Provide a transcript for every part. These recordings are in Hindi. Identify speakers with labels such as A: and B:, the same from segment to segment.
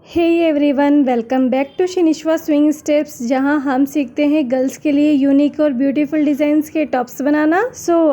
A: Hey everyone, welcome back to शिनिश्वा स्विंग स्टेप्स, जहां हम सीखते हैं गर्ल्स के लिए यूनिक और ब्यूटीफुल डिजाइन्स के टॉप्स बनाना।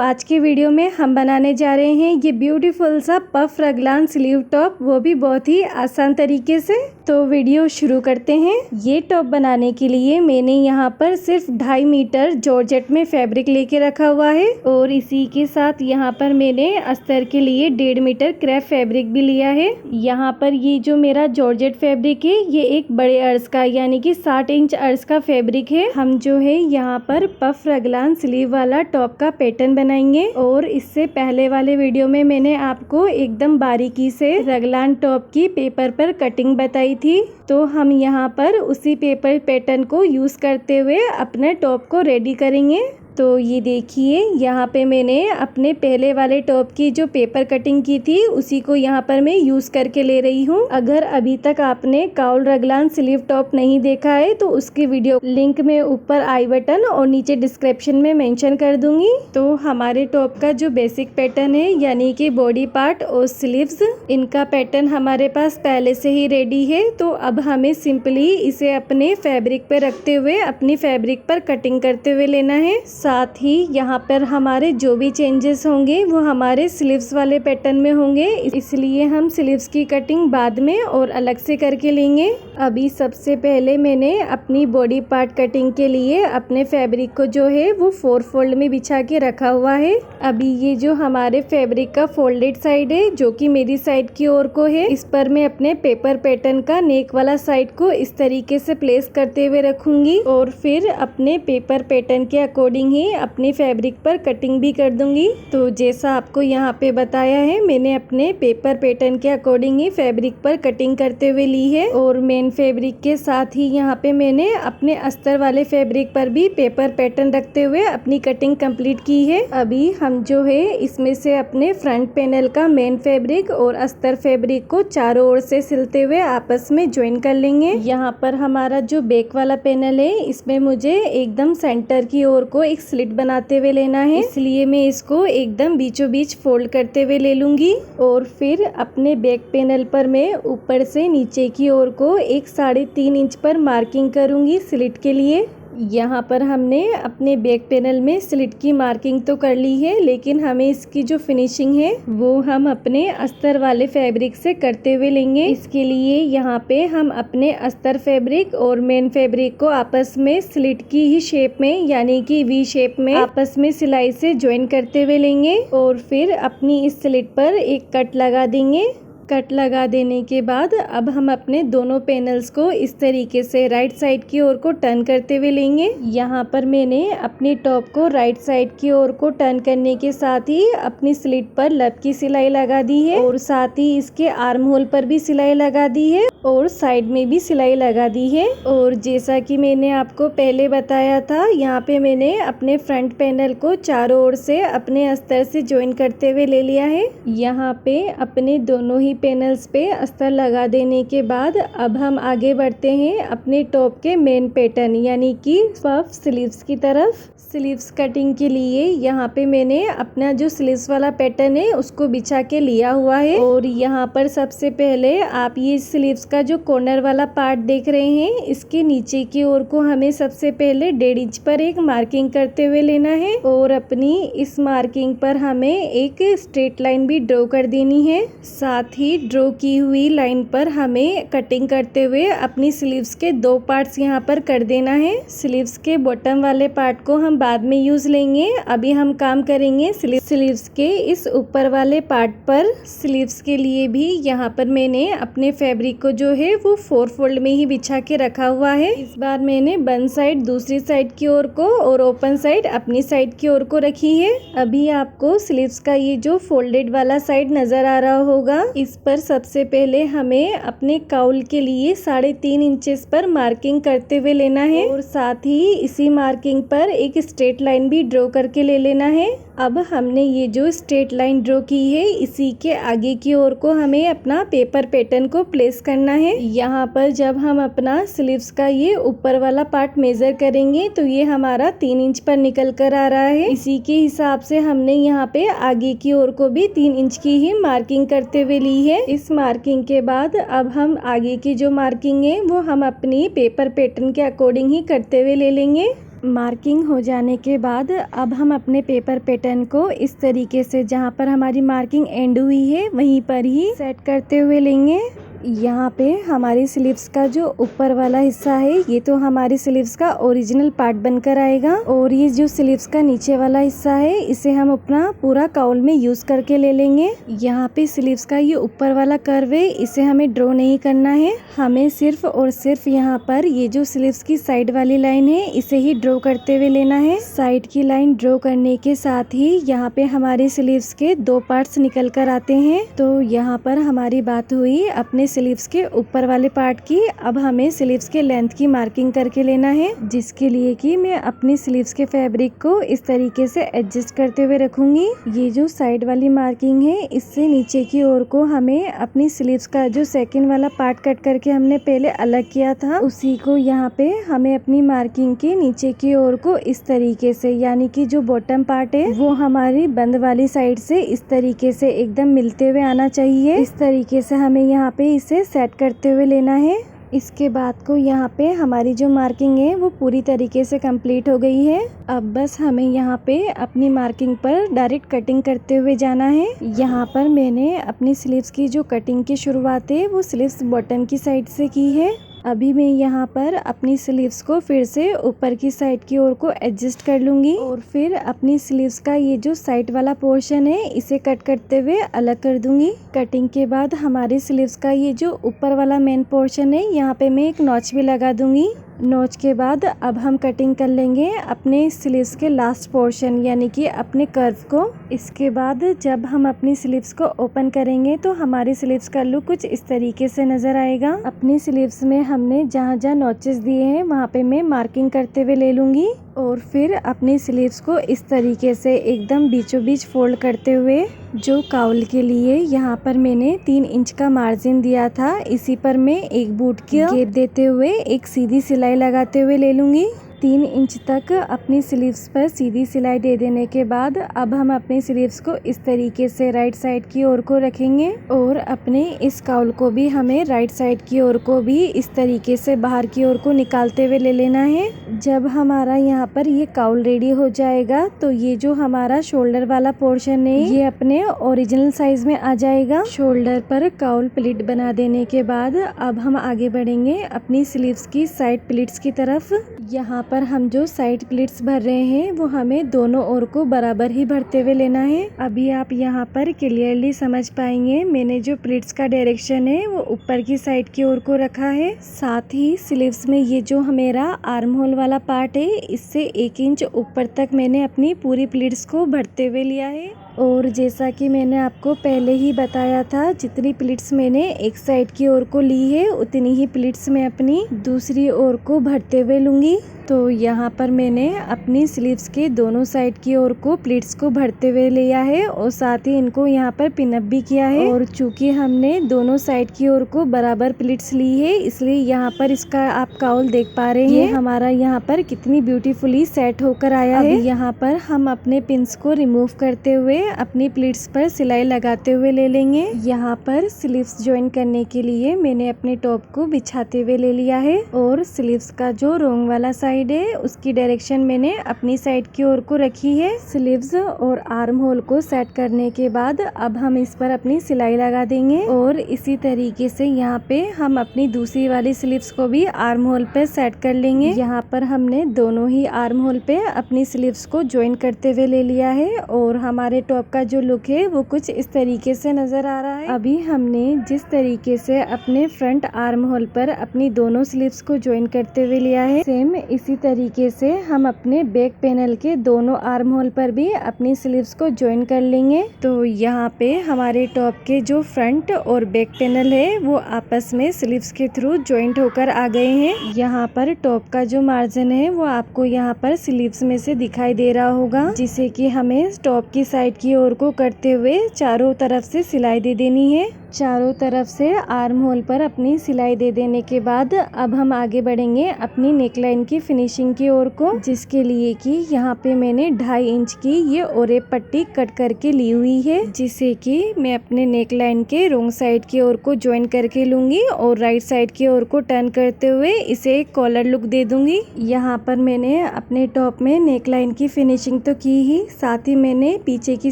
A: आज के वीडियो में हम बनाने जा रहे हैं ये ब्यूटीफुल सा पफ रगलान स्लीव टॉप, वो भी बहुत ही आसान तरीके से। तो वीडियो शुरू करते हैं। ये टॉप बनाने के लिए मैंने यहाँ पर सिर्फ 2.5 मीटर जॉर्जेट में फैब्रिक लेके रखा हुआ है और इसी के साथ यहाँ पर मैंने अस्तर के लिए 1.5 मीटर क्रेप फैब्रिक भी लिया है। यहाँ पर ये जो मेरा जॉर्जेट फैब्रिक है ये एक बड़े अर्ज का यानी कि 60 इंच अर्ज का फैब्रिक है। हम जो है यहाँ पर पफ रगलान स्लीव वाला टॉप का पैटर्न बनाएंगे और इससे पहले वाले वीडियो में मैंने आपको एकदम बारीकी से रगलान टॉप की पेपर पर कटिंग बताई थी। तो हम यहाँ पर उसी पेपर पैटर्न को यूज करते हुए अपने टॉप को रेडी करेंगे। तो ये देखिए, यहाँ पे मैंने अपने पहले वाले टॉप की जो पेपर कटिंग की थी उसी को यहाँ पर मैं यूज करके ले रही हूँ। अगर अभी तक आपने काउल रगलान स्लीव टॉप नहीं देखा है तो उसकी वीडियो लिंक में ऊपर आई बटन और नीचे डिस्क्रिप्शन में मेंशन कर दूंगी। तो हमारे टॉप का जो बेसिक पैटर्न है यानी कि बॉडी पार्ट और स्लीव्स, इनका पैटर्न हमारे पास पहले से ही रेडी है। तो अब हमें सिंपली इसे अपने फैब्रिक पे रखते हुए अपनी फैब्रिक पर कटिंग करते हुए लेना है। साथ ही यहाँ पर हमारे जो भी चेंजेस होंगे वो हमारे स्लीव्स वाले पैटर्न में होंगे, इसलिए हम स्लीव्स की कटिंग बाद में और अलग से करके लेंगे। अभी सबसे पहले मैंने अपनी बॉडी पार्ट कटिंग के लिए अपने फैब्रिक को जो है वो 4 फोल्ड में बिछा के रखा हुआ है। अभी ये जो हमारे फैब्रिक का फोल्डेड साइड है जो कि मेरी साइड की ओर को है, इस पर मैं अपने पेपर पैटर्न का नेक वाला साइड को इस तरीके से प्लेस करते हुए रखूंगी और फिर अपने पेपर पैटर्न के अकॉर्डिंग ही अपनी फैब्रिक पर कटिंग भी कर दूंगी। तो जैसा आपको यहाँ पे बताया है, मैंने अपने पेपर पैटर्न के अकॉर्डिंग ही फैब्रिक पर कटिंग करते हुए ली है और मेन फैब्रिक के साथ ही यहाँ पे मैंने अपने अस्तर वाले फैब्रिक पर भी पेपर पैटर्न रखते हुए अपनी कटिंग कंप्लीट की है। अभी हम जो है इसमें से अपने फ्रंट पैनल का मेन फैब्रिक और अस्तर फैब्रिक को चारों ओर से सिलते हुए आपस में ज्वाइन कर लेंगे। यहाँ पर हमारा जो बैक वाला पैनल है इसमें मुझे एकदम सेंटर की ओर को एक स्लिट बनाते हुए लेना है, इसलिए मैं इसको एकदम बीचों बीच फोल्ड करते हुए ले लूंगी और फिर अपने बैक पैनल पर मैं ऊपर से नीचे की ओर को एक 3.5 इंच पर मार्किंग करूंगी स्लिट के लिए। यहाँ पर हमने अपने बैक पैनल में स्लिट की मार्किंग तो कर ली है, लेकिन हमें इसकी जो फिनिशिंग है वो हम अपने अस्तर वाले फैब्रिक से करते हुए लेंगे। इसके लिए यहाँ पे हम अपने अस्तर फैब्रिक और मेन फैब्रिक को आपस में स्लिट की ही शेप में यानी कि वी शेप में आपस में सिलाई से ज्वाइन करते हुए लेंगे और फिर अपनी इस स्लिट पर एक कट लगा देंगे। कट लगा देने के बाद अब हम अपने दोनों पैनल्स को इस तरीके से राइट साइड की ओर को टर्न करते हुए लेंगे। यहाँ पर मैंने अपनी टॉप को राइट साइड की ओर को टर्न करने के साथ ही अपनी स्लिट पर लब की सिलाई लगा दी है और साथ ही इसके आर्म होल पर भी सिलाई लगा दी है और साइड में भी सिलाई लगा दी है। और जैसा कि मैंने आपको पहले बताया था, यहाँ पे मैंने अपने फ्रंट पैनल को चारों ओर से अपने अस्तर से ज्वाइन करते हुए ले लिया है। यहाँ पे अपने दोनों ही पैनल्स पे अस्तर लगा देने के बाद अब हम आगे बढ़ते हैं अपने टॉप के मेन पैटर्न यानी कि पफ स्लीव्स की तरफ। स्लीव्स कटिंग के लिए यहाँ पे मैंने अपना जो स्लीव्स वाला पैटर्न है उसको बिछा के लिया हुआ है और यहाँ पर सबसे पहले आप ये स्लीव्स का जो कॉर्नर वाला पार्ट देख रहे हैं, इसके नीचे की ओर को हमें सबसे पहले 1.5 इंच पर एक मार्किंग करते हुए लेना है और अपनी इस मार्किंग पर हमें एक स्ट्रेट लाइन भी ड्रॉ कर देनी है। साथ ही ड्रॉ की हुई लाइन पर हमें कटिंग करते हुए अपनी स्लीव्स के 2 पार्ट्स यहाँ पर कर देना है। स्लीव्स के बॉटम वाले पार्ट को हम बाद में यूज लेंगे, अभी हम काम करेंगे स्लीव्स के इस ऊपर वाले पार्ट पर। स्लीव्स के लिए भी यहाँ पर मैंने अपने फैब्रिक को जो है वो 4 फोल्ड में ही बिछा के रखा हुआ है। इस बार मैंने बंद साइड दूसरी साइड की ओर को और ओपन साइड अपनी साइड की ओर को रखी है। अभी आपको स्लीव्स का ये जो फोल्डेड वाला साइड नजर आ रहा होगा, इस पर सबसे पहले हमें अपने काउल के लिए 3.5 इंचेस पर मार्किंग करते हुए लेना है और साथ ही इसी मार्किंग पर एक स्ट्रेट लाइन भी ड्रॉ करके ले लेना है। अब हमने ये जो स्ट्रेट लाइन ड्रॉ की है इसी के आगे की ओर को हमें अपना पेपर पैटर्न को प्लेस करना है। यहाँ पर जब हम अपना स्लीव्स का ये ऊपर वाला पार्ट मेजर करेंगे तो ये हमारा 3 इंच पर निकल कर आ रहा है। इसी के हिसाब से हमने यहाँ पे आगे की ओर को भी 3 इंच की ही मार्किंग करते हुए ली गई है। इस मार्किंग के बाद अब हम आगे की जो मार्किंग है वो हम अपनी पेपर पैटर्न के अकॉर्डिंग ही करते हुए ले लेंगे। मार्किंग हो जाने के बाद अब हम अपने पेपर पैटर्न को इस तरीके से जहाँ पर हमारी मार्किंग एंड हुई है वहीं पर ही सेट करते हुए लेंगे। यहाँ पे हमारी स्लीव्स का जो ऊपर वाला हिस्सा है ये तो हमारी स्लीव्स का ओरिजिनल पार्ट बनकर आएगा, और ये जो स्लीव्स का नीचे वाला हिस्सा है इसे हम अपना पूरा काउल में यूज करके ले लेंगे। यहाँ पे स्लीव्स का ये ऊपर वाला कर्व है इसे हमें ड्रॉ नहीं करना है, हमें सिर्फ और सिर्फ यहाँ पर ये जो स्लीव्स की साइड वाली लाइन है इसे ही ड्रॉ करते हुए लेना है। साइड की लाइन ड्रॉ करने के साथ ही यहाँ पे हमारे स्लीव्स के दो पार्ट्स निकल कर आते हैं। तो यहाँ पर हमारी बात हुई अपने स्लीव्स के ऊपर वाले पार्ट की। अब हमें स्लीव्स के लेंथ की मार्किंग करके लेना है, जिसके लिए कि मैं अपनी स्लीव्स के फैब्रिक को इस तरीके से एडजस्ट करते हुए रखूंगी। ये जो साइड वाली मार्किंग है इससे नीचे की ओर को हमें अपनी स्लीव्स का जो सेकंड वाला पार्ट कट करके हमने पहले अलग किया था उसी को यहाँ पे हमें अपनी मार्किंग के नीचे की ओर को इस तरीके से, यानी कि जो बॉटम पार्ट है वो हमारी बंद वाली साइड से इस तरीके से एकदम मिलते हुए आना चाहिए। इस तरीके से हमें यहाँ पे इसे सेट करते हुए लेना है। इसके बाद को यहाँ पे हमारी जो मार्किंग है वो पूरी तरीके से कंप्लीट हो गई है। अब बस हमें यहाँ पे अपनी मार्किंग पर डायरेक्ट कटिंग करते हुए जाना है। यहाँ पर मैंने अपनी स्लीव्स की जो कटिंग की शुरुआत है वो स्लीव्स बॉटम की साइड से की है। अभी मैं यहाँ पर अपनी स्लीव्स को फिर से ऊपर की साइड की ओर को एडजस्ट कर लूंगी, और फिर अपनी स्लीव्स का ये जो साइड वाला पोर्शन है इसे कट करते हुए अलग कर दूंगी। कटिंग के बाद हमारी स्लीव्स का ये जो ऊपर वाला मेन पोर्शन है यहाँ पे मैं एक नॉच भी लगा दूंगी। नॉच के बाद अब हम कटिंग कर लेंगे अपने स्लीव्स के लास्ट पोर्शन यानी कि अपने कर्व को। इसके बाद जब हम अपनी स्लीव्स को ओपन करेंगे तो हमारी स्लीव्स का लुक कुछ इस तरीके से नजर आएगा। अपनी स्लीव्स में हमने जहाँ जहाँ नॉचेस दिए हैं वहाँ पे मैं मार्किंग करते हुए ले लूंगी, और फिर अपनी स्लीव्स को इस तरीके से एकदम बीचों बीच फोल्ड करते हुए जो काउल के लिए यहाँ पर मैंने 3 इंच का मार्जिन दिया था इसी पर मैं एक बूट की गैप देते हुए एक सीधी सिलाई लगाते हुए ले लूंगी। 3 इंच तक अपनी स्लीव्स पर सीधी सिलाई दे देने के बाद अब हम अपनी स्लीव्स को इस तरीके से राइट साइड की ओर को रखेंगे, और अपने इस काउल को भी हमें राइट साइड की ओर को भी इस तरीके से बाहर की ओर को निकालते हुए ले लेना है। जब हमारा यहाँ पर ये काउल रेडी हो जाएगा तो ये जो हमारा शोल्डर वाला पोर्शन है ये अपने ओरिजिनल साइज में आ जाएगा। शोल्डर पर काउल प्लीट बना देने के बाद अब हम आगे बढ़ेंगे अपनी स्लीव्स की साइड प्लीट्स की तरफ। यहाँ पर हम जो साइड प्लीट्स भर रहे हैं वो हमें दोनों ओर को बराबर ही भरते हुए लेना है। अभी आप यहाँ पर क्लियरली समझ पाएंगे मैंने जो प्लीट्स का डायरेक्शन है वो ऊपर की साइड की ओर को रखा है। साथ ही स्लीव्स में ये जो मेरा आर्म होल वाला पार्ट है इससे 1 इंच ऊपर तक मैंने अपनी पूरी प्लीट्स को भरते हुए लिया है। और जैसा कि मैंने आपको पहले ही बताया था जितनी प्लीट्स मैंने एक साइड की ओर को ली है उतनी ही प्लीट्स मैं अपनी दूसरी ओर को भरते हुए लूँगी। तो यहाँ पर मैंने अपनी स्लीव्स के दोनों साइड की ओर को प्लीट्स को भरते हुए लिया है और साथ ही इनको यहाँ पर पिनअप भी किया है। और चूंकि हमने दोनों साइड की ओर को बराबर प्लीट्स ली है इसलिए यहाँ पर इसका आप काउल देख पा रहे हैं हमारा यहाँ पर कितनी ब्यूटीफुली सेट होकर आया है। यहाँ पर हम अपने पिन्स को रिमूव करते हुए अपनी प्लीट्स पर सिलाई लगाते हुए ले लेंगे। यहाँ पर स्लीव्स ज्वाइन करने के लिए मैंने अपने टॉप को बिछाते हुए ले लिया है, और स्लीव्स का जो रोंग वाला साइड है उसकी डायरेक्शन मैंने अपनी साइड की ओर को रखी है। स्लीव्स और आर्म होल को सेट करने के बाद अब हम इस पर अपनी सिलाई लगा देंगे, और इसी तरीके से यहाँ पे हम अपनी दूसरी वाली स्लीव्स को भी आर्म होल पे सेट कर लेंगे। यहाँ पर हमने दोनों ही आर्म होल पे अपनी स्लीव्स को ज्वाइन करते हुए ले लिया है, और हमारे टॉप का जो लुक है वो कुछ इस तरीके से नजर आ रहा है। अभी हमने जिस तरीके से अपने फ्रंट आर्म होल पर अपनी दोनों स्लीव्स को ज्वाइन करते हुए लिया है सेम इसी तरीके से हम अपने बैक पैनल के दोनों आर्म होल पर भी अपनी स्लीव्स को ज्वाइन कर लेंगे। तो यहाँ पे हमारे टॉप के जो फ्रंट और बैक पैनल है वो आपस में स्लीव्स के थ्रू ज्वाइंट होकर आ गए हैं। यहाँ पर टॉप का जो मार्जिन है वो आपको यहाँ पर स्लीव्स में से दिखाई दे रहा होगा, जिसे कि हमें टॉप की साइड की ओर को करते हुए चारों तरफ से सिलाई दे देनी है। चारों तरफ से आर्म होल पर अपनी सिलाई दे देने के बाद अब हम आगे बढ़ेंगे अपनी नेकलाइन की फिनिशिंग की ओर को, जिसके लिए कि यहाँ पे मैंने 2.5 इंच की ये ओरेप पट्टी कट करके ली हुई है, जिसे कि मैं अपने नेकलाइन के रोंग साइड की ओर को ज्वाइन करके लूंगी और राइट साइड की ओर को टर्न करते हुए इसे एक कॉलर लुक दे दूंगी। यहाँ पर मैंने अपने टॉप में नेकलाइन की फिनिशिंग तो की ही, साथ ही मैंने पीछे की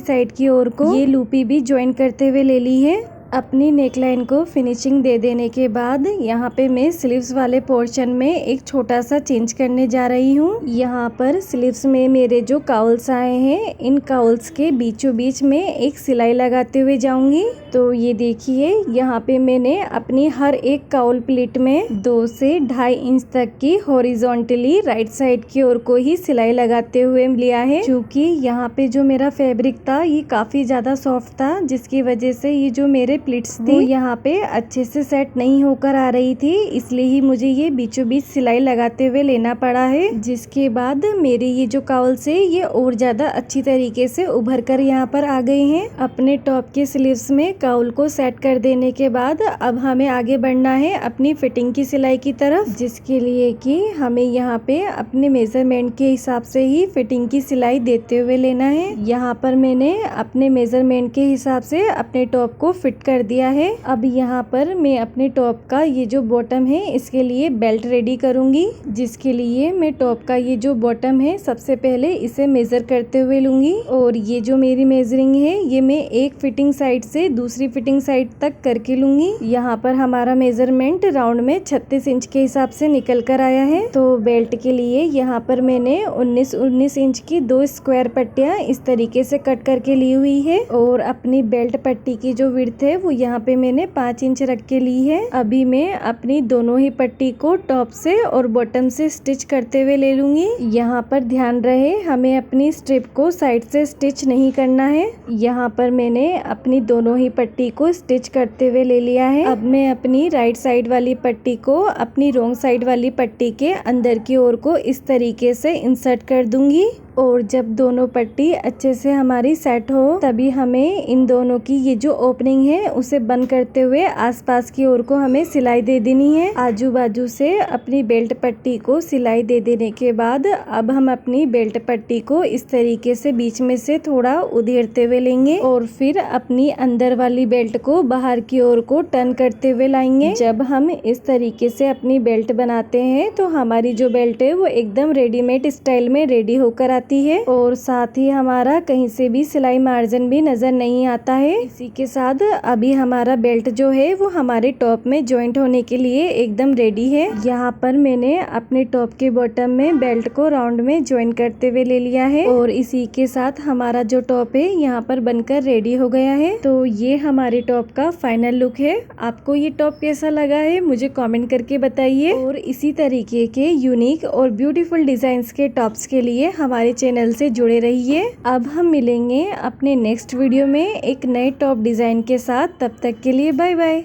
A: साइड की ओर को ये लूपी भी ज्वाइन करते हुए ले ली है। अपनी नेकलाइन को फिनिशिंग दे देने के बाद यहाँ पे मैं स्लीव्स वाले पोर्शन में एक छोटा सा चेंज करने जा रही हूँ। यहाँ पर स्लीव्स में मेरे जो काउल्स आए हैं, इन काउल्स के बीचों बीच में एक सिलाई लगाते हुए जाऊंगी। तो ये देखिए, यहाँ पे मैंने अपनी हर एक काउल प्लीट में 2 से 2.5 इंच तक की हॉरिजॉन्टली राइट साइड की ओर को ही सिलाई लगाते हुए लिया है, क्योंकि यहाँ पे जो मेरा फैब्रिक था ये काफी ज्यादा सॉफ्ट था, जिसकी वजह से ये जो मेरे प्लीट्स थी वो यहाँ पे अच्छे से सेट नहीं होकर आ रही थी, इसलिए ही मुझे ये बीचों बीच सिलाई लगाते हुए लेना पड़ा है। जिसके बाद मेरे ये जो काउल्स है ये और ज्यादा अच्छी तरीके से उभर कर यहाँ पर आ गए हैं। अपने टॉप के स्लीव्स में काउल को सेट कर देने के बाद अब हमें आगे बढ़ना है अपनी फिटिंग की सिलाई की तरफ, जिसके लिए कि हमें यहाँ पे अपने मेजरमेंट के हिसाब से ही फिटिंग की सिलाई देते हुए लेना है। यहाँ पर मैंने अपने मेजरमेंट के हिसाब से अपने टॉप को फिट कर दिया है। अब यहाँ पर मैं अपने टॉप का ये जो बॉटम है इसके लिए बेल्ट रेडी करूंगी, जिसके लिए मैं टॉप का ये जो बॉटम है सबसे पहले इसे मेजर करते हुए लूंगी। और ये जो मेरी मेजरिंग है ये मैं एक फिटिंग साइड से दूसरी फिटिंग साइड तक करके लूंगी। यहाँ पर हमारा मेजरमेंट राउंड में 36 इंच के हिसाब से निकल कर आया है। तो बेल्ट के लिए यहाँ पर मैंने 19 इंच की 2 स्क्वायर पट्टियां इस तरीके से कट करके ली हुई है और अपनी बेल्ट पट्टी की जो विड्थ है वो यहाँ पे मैंने 5 इंच रख के ली है। अभी मैं अपनी दोनों ही पट्टी को टॉप से और बॉटम से स्टिच करते हुए ले लूंगी। यहाँ पर ध्यान रहे हमें अपनी स्ट्रिप को साइड से स्टिच नहीं करना है। यहाँ पर मैंने अपनी दोनों ही पट्टी को स्टिच करते हुए ले लिया है। अब मैं अपनी राइट साइड वाली पट्टी को अपनी रोंग साइड वाली पट्टी के अंदर की ओर को इस तरीके से इंसर्ट कर दूंगी और जब दोनों पट्टी अच्छे से हमारी सेट हो तभी हमें इन दोनों की ये जो ओपनिंग है उसे बंद करते हुए आसपास की ओर को हमें सिलाई दे देनी है। आजू बाजू से अपनी बेल्ट पट्टी को सिलाई दे देने के बाद अब हम अपनी बेल्ट पट्टी को इस तरीके से बीच में से थोड़ा उधेड़ते हुए लेंगे और फिर अपनी अंदर वाली बेल्ट को बाहर की ओर को टर्न करते हुए लाएंगे। जब हम इस तरीके से अपनी बेल्ट बनाते हैं तो हमारी जो बेल्ट है वो एकदम रेडीमेड स्टाइल में रेडी होकर आती है और साथ ही हमारा कहीं से भी सिलाई मार्जिन भी नजर नहीं आता है। इसी के साथ अभी हमारा बेल्ट जो है वो हमारे टॉप में जॉइंट होने के लिए एकदम रेडी है। यहाँ पर मैंने अपने टॉप के बॉटम में बेल्ट को राउंड में ज्वाइन करते हुए ले लिया है और इसी के साथ हमारा जो टॉप है यहाँ पर बनकर रेडी हो गया है। तो ये हमारे टॉप का फाइनल लुक है। आपको ये टॉप कैसा लगा है मुझे कमेंट करके बताइए और इसी तरीके के यूनिक और ब्यूटीफुल डिजाइन्स के टॉप्स के लिए हमारे चैनल से जुड़े रहिए। अब हम मिलेंगे अपने नेक्स्ट वीडियो में एक नए टॉप डिजाइन के साथ। तब तक के लिए बाय बाय।